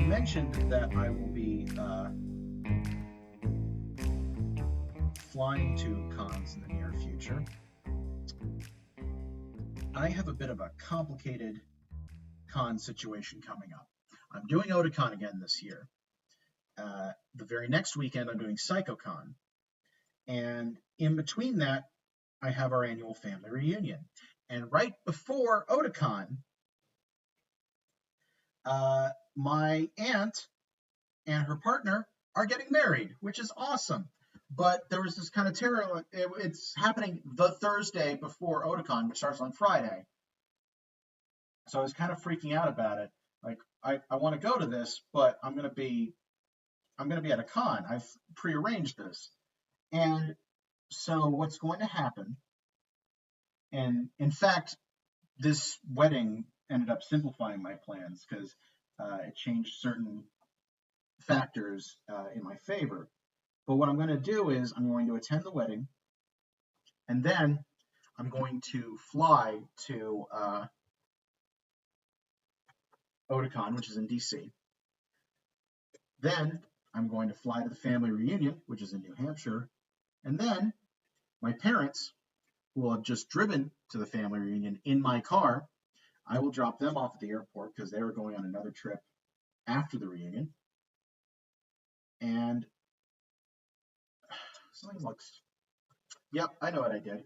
mentioned that I will be flying to cons in the near future. I have a bit of a complicated con situation coming up. I'm doing Otakon again this year. The very next weekend, I'm doing PsychoCon. And in between that, I have our annual family reunion. And right before Otakon, my aunt and her partner are getting married, which is awesome. But there was this kind of terror. It's happening the Thursday before Otakon, which starts on Friday. So I was kind of freaking out about it. Like, I want to go to this, but I'm gonna be at a con. I've prearranged this. And so what's going to happen, and in fact, this wedding ended up simplifying my plans because it changed certain factors in my favor. But what I'm going to do is I'm going to attend the wedding, and then I'm going to fly to Otakon, which is in DC. Then I'm going to fly to the family reunion, which is in New Hampshire. And then my parents, who will have just driven to the family reunion in my car, I will drop them off at the airport because they were going on another trip after the reunion. And something looks. Yep, I know what I did.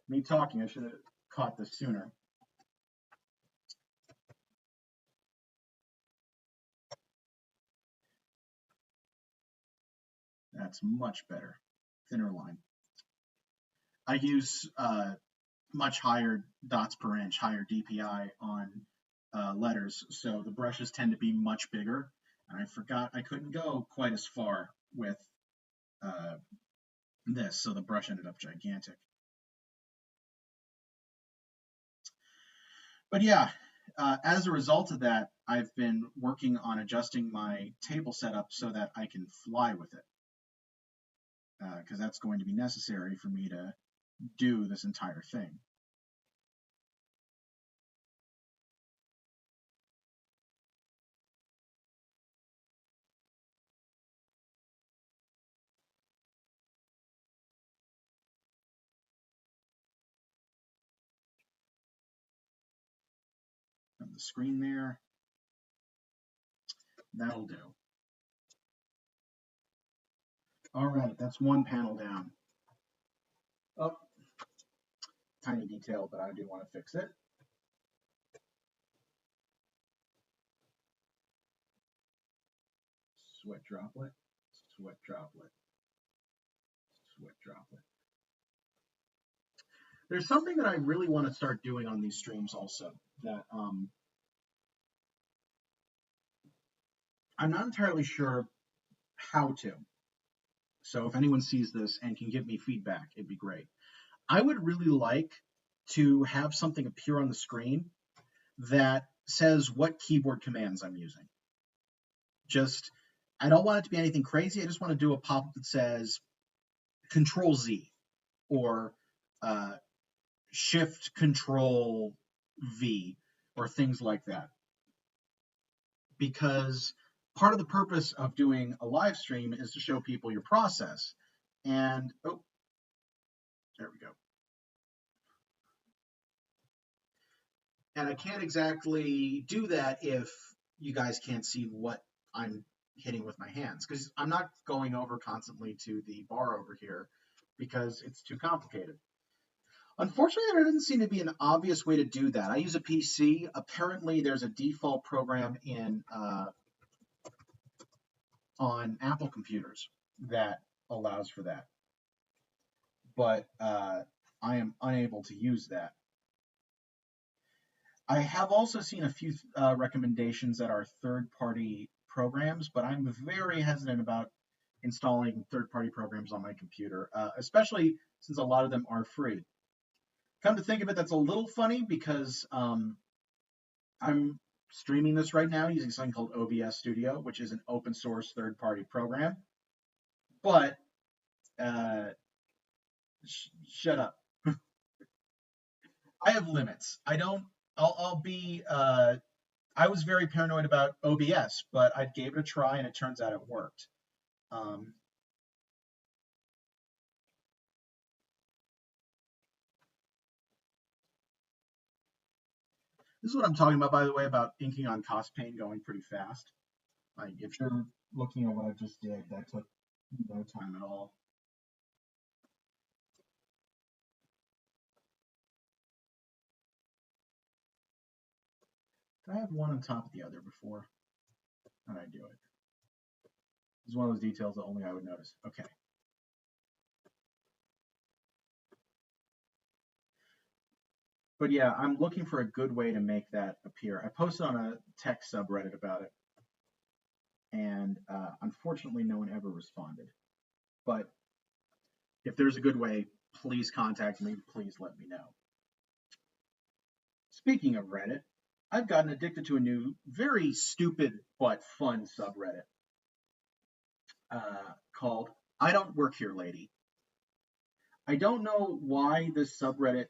Me talking, I should have caught this sooner. That's much better. Thinner line. I use much higher dots per inch, higher DPI on letters, so the brushes tend to be much bigger. And I forgot I couldn't go quite as far with this, so the brush ended up gigantic. But yeah, as a result of that, I've been working on adjusting my table setup so that I can fly with it, because that's going to be necessary for me to do this entire thing. On the screen there, that'll do. All right, that's one panel down. Oh, tiny detail, but I do want to fix it. Sweat droplet, sweat droplet, sweat droplet. There's something that I really want to start doing on these streams also that I'm not entirely sure how to. So if anyone sees this and can give me feedback, it'd be great. I would really like to have something appear on the screen that says what keyboard commands I'm using. Just, I don't want it to be anything crazy. I just want to do a pop-up that says Control Z or Shift Control V or things like that. Because part of the purpose of doing a live stream is to show people your process. And, oh, there we go. And I can't exactly do that if you guys can't see what I'm hitting with my hands, because I'm not going over constantly to the bar over here because it's too complicated. Unfortunately, there doesn't seem to be an obvious way to do that. I use a PC. Apparently, there's a default program in on Apple computers that allows for that, but I am unable to use that. I have also seen a few recommendations that are third-party programs, but I'm very hesitant about installing third-party programs on my computer, especially since a lot of them are free. Come to think of it, that's a little funny because I'm streaming this right now using something called OBS Studio, which is an open source third-party program. But shut up. I have limits. I'll be I was very paranoid about OBS, but I gave it a try and it turns out it worked. This is what I'm talking about, by the way, about inking on CosPain going pretty fast. Like, if you're looking at what I just did, that took no time at all. Did I have one on top of the other before? How did I do it? This is one of those details that only I would notice. Okay. But yeah, I'm looking for a good way to make that appear. I posted on a tech subreddit about it, and unfortunately, no one ever responded. But if there's a good way, please contact me. Please let me know. Speaking of Reddit, I've gotten addicted to a new, very stupid but fun subreddit called I Don't Work Here, Lady. I don't know why this subreddit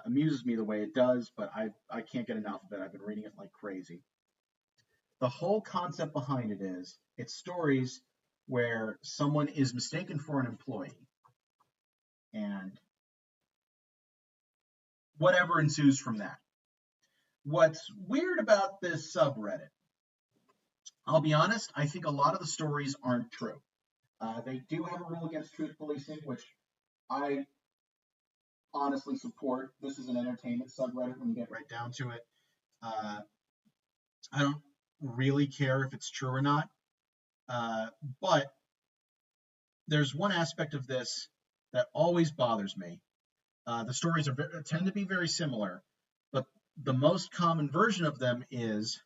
amuses me the way it does, but I can't get enough of it. I've been reading it like crazy. The whole concept behind it is it's stories where someone is mistaken for an employee and whatever ensues from that. What's weird about this subreddit, I'll be honest, I think a lot of the stories aren't true. They do have a rule against truth policing, which I honestly support. This is an entertainment subreddit when you get right down to it. I don't really care if it's true or not, but there's one aspect of this that always bothers me. The stories tend to be very similar, but the most common version of them is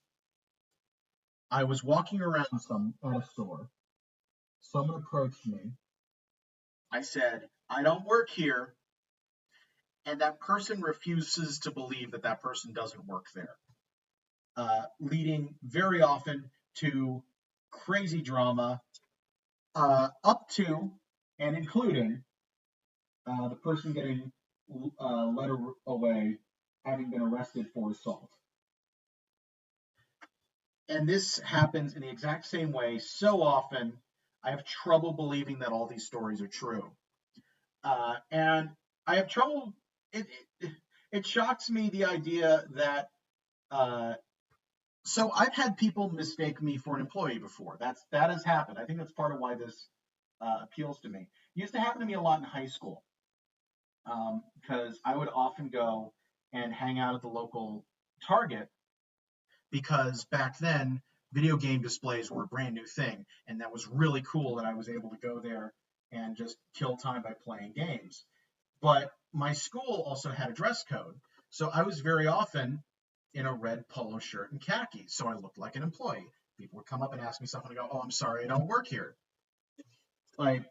I was walking around at a store. Someone approached me. I said, I don't work here. And that person refuses to believe that that person doesn't work there, leading very often to crazy drama, up to and including the person getting led away, having been arrested for assault. And this happens in the exact same way so often. I have trouble believing that all these stories are true. And I have trouble, it shocks me the idea that, so I've had people mistake me for an employee before. That has happened. I think that's part of why this appeals to me. It used to happen to me a lot in high school, because I would often go and hang out at the local Target, because back then video game displays were a brand new thing, and that was really cool that I was able to go there and just kill time by playing games. But my school also had a dress code, so I was very often in a red polo shirt and khakis, so I looked like an employee. People would come up and ask me something, and I go, "Oh, I'm sorry, I don't work here." Like,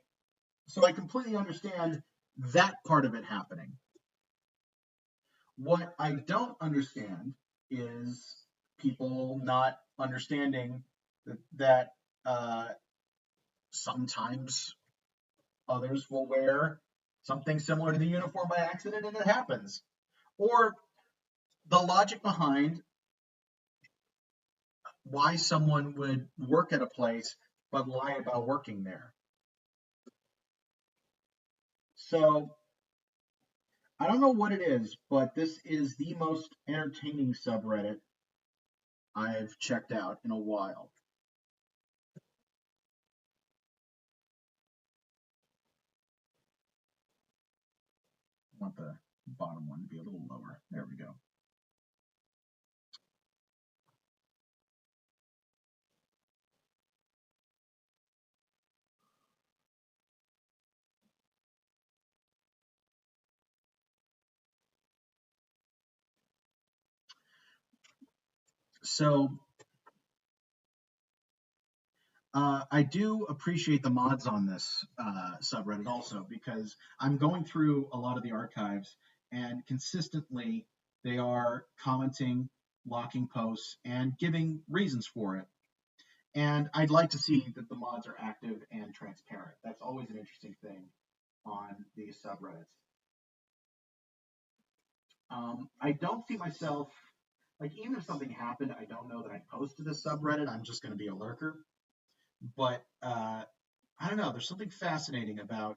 so I completely understand that part of it happening. What I don't understand is people not understanding that sometimes others will wear something similar to the uniform by accident and it happens. Or the logic behind why someone would work at a place but lie about working there. So I don't know what it is, but this is the most entertaining subreddit I've checked out in a while. I want the bottom one to be a little lower. There we go. So I do appreciate the mods on this subreddit also, because I'm going through a lot of the archives and consistently they are commenting, locking posts, and giving reasons for it. And I'd like to see that the mods are active and transparent. That's always an interesting thing on these subreddits. I don't see myself Like, even if something happened, I don't know that I'd post to this subreddit. I'm just going to be a lurker. But I don't know. There's something fascinating about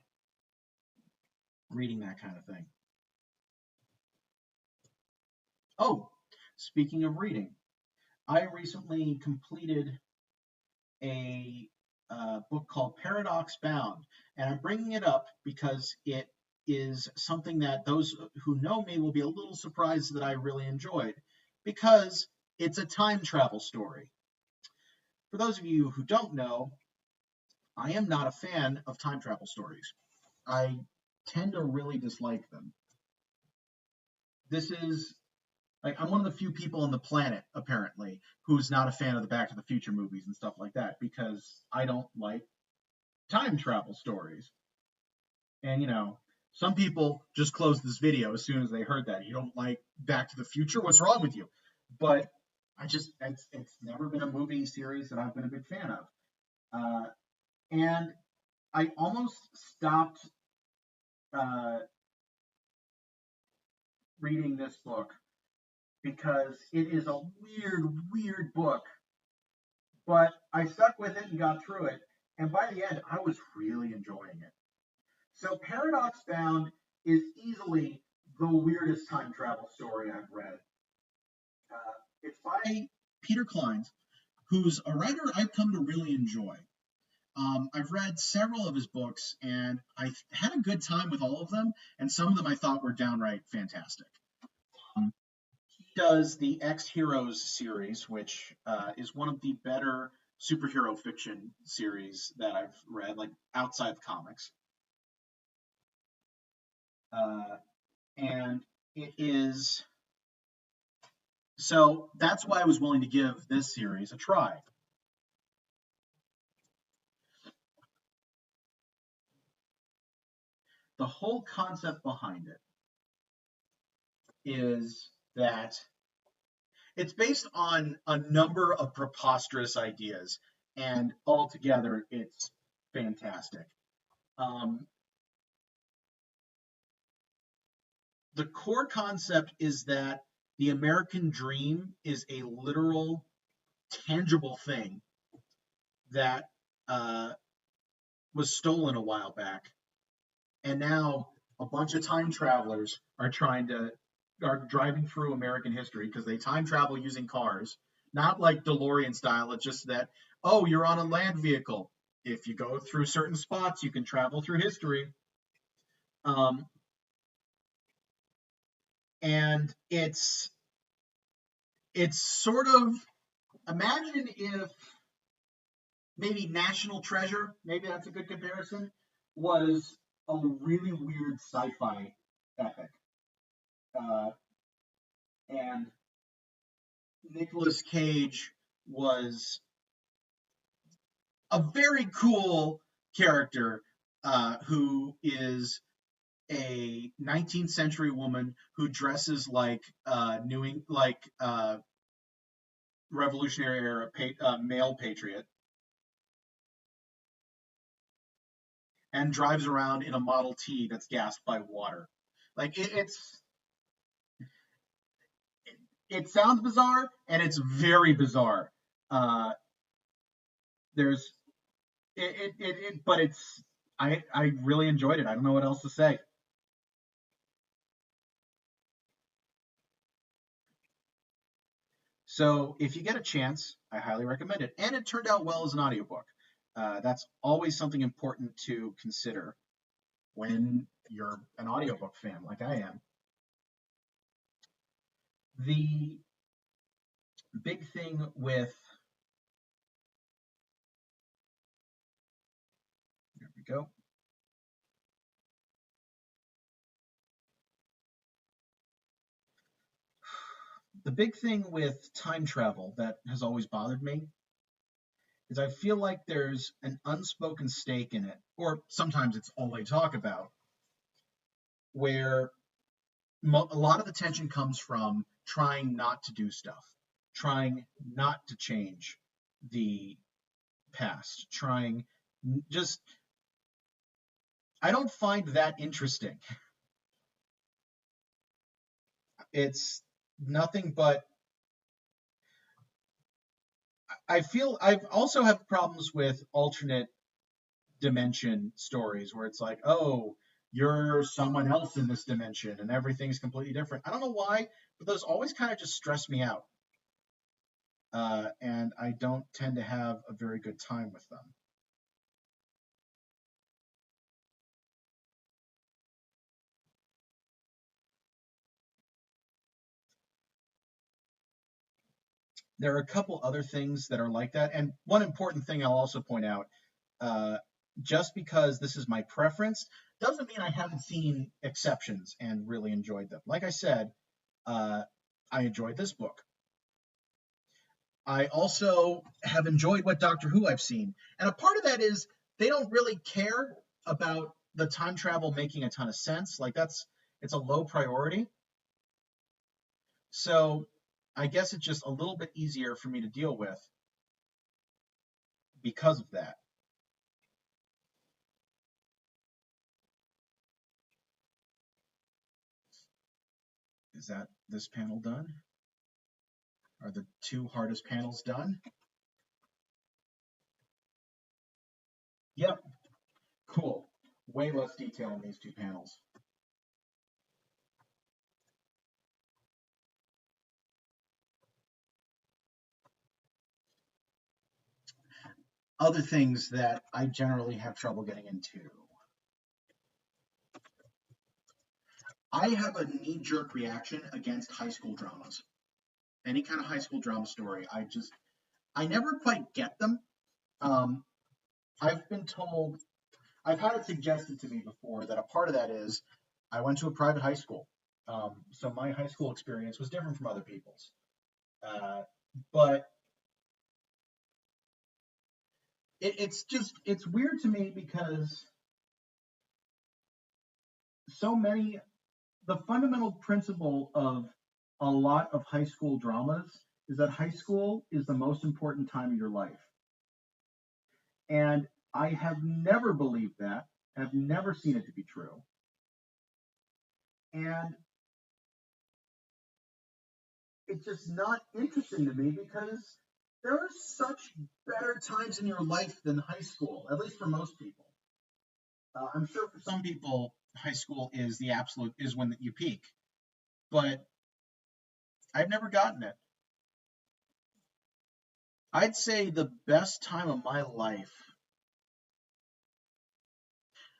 reading that kind of thing. Oh, speaking of reading, I recently completed a book called Paradox Bound, and I'm bringing it up because it is something that those who know me will be a little surprised that I really enjoyed, because it's a time travel story. For those of you who don't know, I am not a fan of time travel stories. I tend to really dislike them. This is like, I'm one of the few people on the planet, apparently, who's not a fan of the Back to the Future movies and stuff like that, because I don't like time travel stories. And, some people just closed this video as soon as they heard that. You don't like Back to the Future? What's wrong with you? But it's never been a movie series that I've been a big fan of. And I almost stopped uh, reading this book because it is a weird, weird book. But I stuck with it and got through it. And by the end, I was really enjoying it. So Paradox Bound is easily the weirdest time travel story I've read. It's by Peter Clines, who's a writer I've come to really enjoy. I've read several of his books, and I had a good time with all of them, and some of them I thought were downright fantastic. Um, he does the X Heroes series, which is one of the better superhero fiction series that I've read, like outside of comics. Uh, and it is so that's why I was willing to give this series a try. The whole concept behind it is that it's based on a number of preposterous ideas, and altogether, it's fantastic. Um, the core concept is that the American dream is a literal, tangible thing that was stolen a while back, and now a bunch of time travelers are driving through American history because they time travel using cars, not like DeLorean style. It's just that, oh, you're on a land vehicle. If you go through certain spots, you can travel through history. Um, and it's sort of, imagine if maybe National Treasure, maybe that's a good comparison, was a really weird sci-fi epic. Uh, and Nicolas Cage was a very cool character who is a 19th century woman who dresses like Revolutionary era male patriot and drives around in a Model T that's gassed by water. Like it sounds bizarre, and it's very bizarre. Uh, there's but it's I really enjoyed it. I don't know what else to say. So if you get a chance, I highly recommend it. And it turned out well as an audiobook. That's always something important to consider when you're an audiobook fan like I am. The big thing with there we go. The big thing with time travel that has always bothered me is I feel like there's an unspoken stake in it, or sometimes it's all they talk about, where a lot of the tension comes from trying not to do stuff, trying not to change the past, trying just. I don't find that interesting. It's nothing but I feel I've also have problems with alternate dimension stories where it's like, oh, you're someone else in this dimension and everything's completely different. I don't know why, but those always kind of just stress me out. And I don't tend to have a very good time with them. There are a couple other things that are like that. And one important thing I'll also point out, uh, just because this is my preference doesn't mean I haven't seen exceptions and really enjoyed them. Like I said, uh, I enjoyed this book. I also have enjoyed what Doctor Who I've seen. And a part of that is they don't really care about the time travel making a ton of sense. Like it's a low priority. So I guess it's just a little bit easier for me to deal with because of that. Is that this panel done? Are the two hardest panels done? Yep, cool. Way less detail in these two panels. Other things that I generally have trouble getting into. I have a knee-jerk reaction against high school dramas. Any kind of high school drama story, I never quite get them. Um, I've been told, I've had it suggested to me before that a part of that is I went to a private high school. So my high school experience was different from other people's. Uh, but it's weird to me because so many, the fundamental principle of a lot of high school dramas is that high school is the most important time of your life. And I have never believed that, have never seen it to be true. And it's just not interesting to me because there are such better times in your life than high school, at least for most people. I'm sure for some people, high school is the absolute is when you peak, but I've never gotten it. I'd say the best time of my life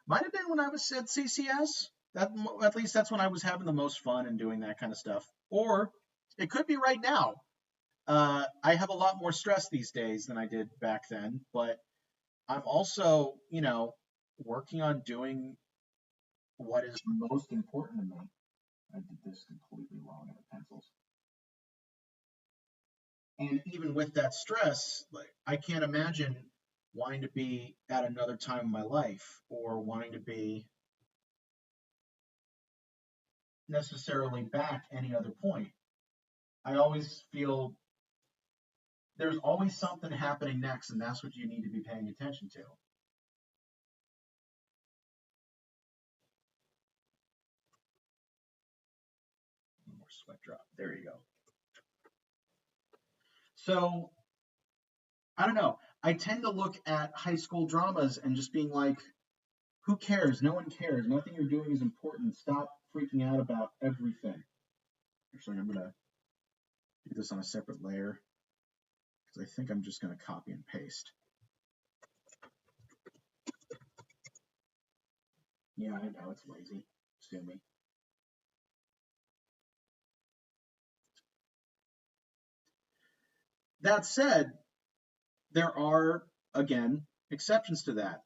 might have been when I was at CCS. That at least that's when I was having the most fun and doing that kind of stuff. Or it could be right now. I have a lot more stress these days than I did back then, but I'm also, working on doing what is most important to me. I did this completely wrong in the pencils. And even with that stress, like I can't imagine wanting to be at another time in my life or wanting to be necessarily back any other point. I always feel there's always something happening next, and that's what you need to be paying attention to. One more sweat drop. There you go. So I don't know. I tend to look at high school dramas and just being like, who cares? No one cares. Nothing you're doing is important. Stop freaking out about everything. Actually, I'm gonna do this on a separate layer because I think I'm just gonna copy and paste. Yeah, I know it's lazy. Sue me. That said, there are again exceptions to that.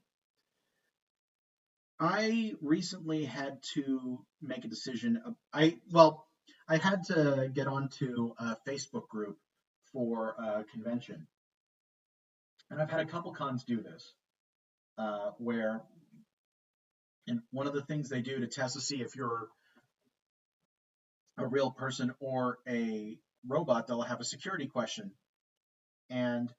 I recently had to make a decision. I had to get onto a Facebook group for a convention, and I've had a couple cons do this, where and one of the things they do to test to see if you're a real person or a robot, they'll have a security question, and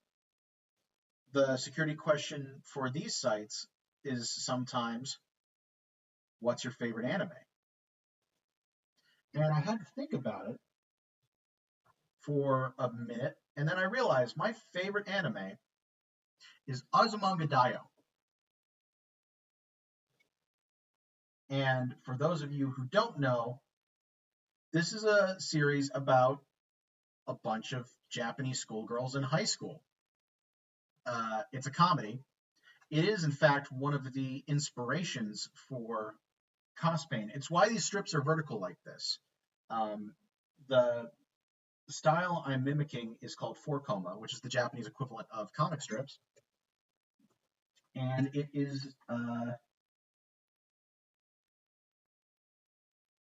the security question for these sites is sometimes, "What's your favorite anime?" And I had to think about it for a minute, and then I realized my favorite anime is Azumanga Daioh. And for those of you who don't know, this is a series about a bunch of Japanese schoolgirls in high school. It's a comedy. It is, in fact, one of the inspirations for CosPain. It's why these strips are vertical like this. The style I'm mimicking is called 4-koma, which is the Japanese equivalent of comic strips. And it is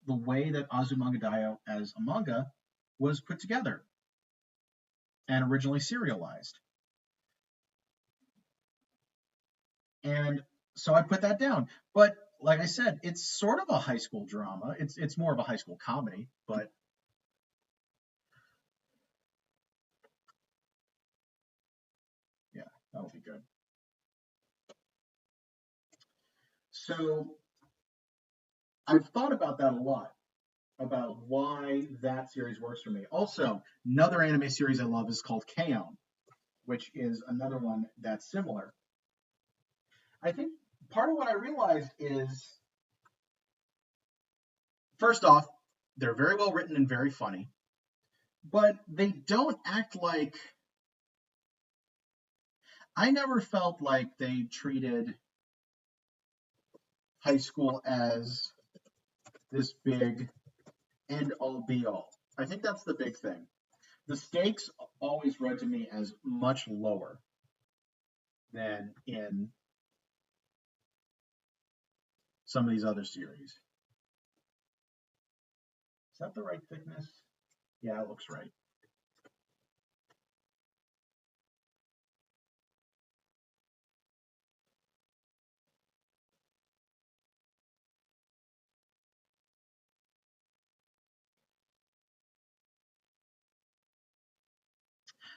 the way that Azumanga Daioh as a manga was put together and originally serialized. And so I put that down. But like I said, it's sort of a high school drama. It's more of a high school comedy, but yeah, that'll be good. So I've thought about that a lot, about why that series works for me. Also, another anime series I love is called K-On!, which is another one that's similar. I think part of what I realized is, first off, they're very well written and very funny, but they don't act like. I never felt like they treated high school as this big end all be all. I think that's the big thing. The stakes always read to me as much lower than in some of these other series. Is that the right thickness? Yeah, it looks right.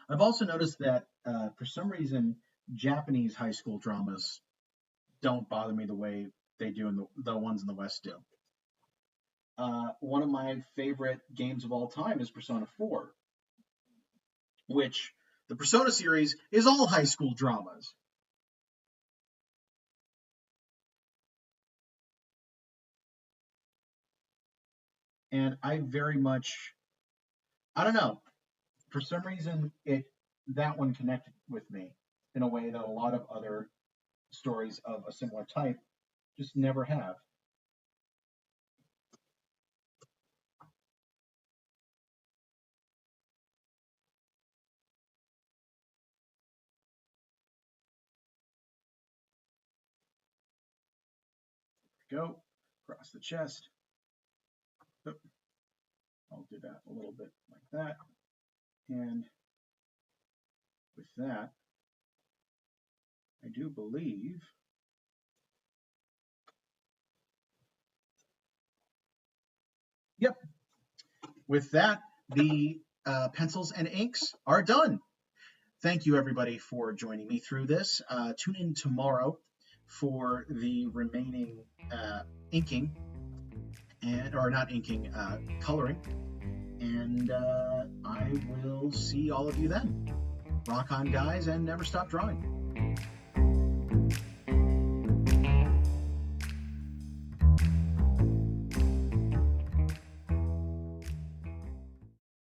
I've also noticed that for some reason, Japanese high school dramas don't bother me the way they do in the ones in the West do. One of my favorite games of all time is Persona 4, which the Persona series is all high school dramas. And I very much, I don't know, for some reason that one connected with me in a way that a lot of other stories of a similar type just never have. Go across the chest. Oop. I'll do that a little bit like that. And with that, I do believe yep. With that, the pencils and inks are done. Thank you, everybody, for joining me through this. Tune in tomorrow for the remaining inking, or not inking, coloring. And I will see all of you then. Rock on, guys, and never stop drawing.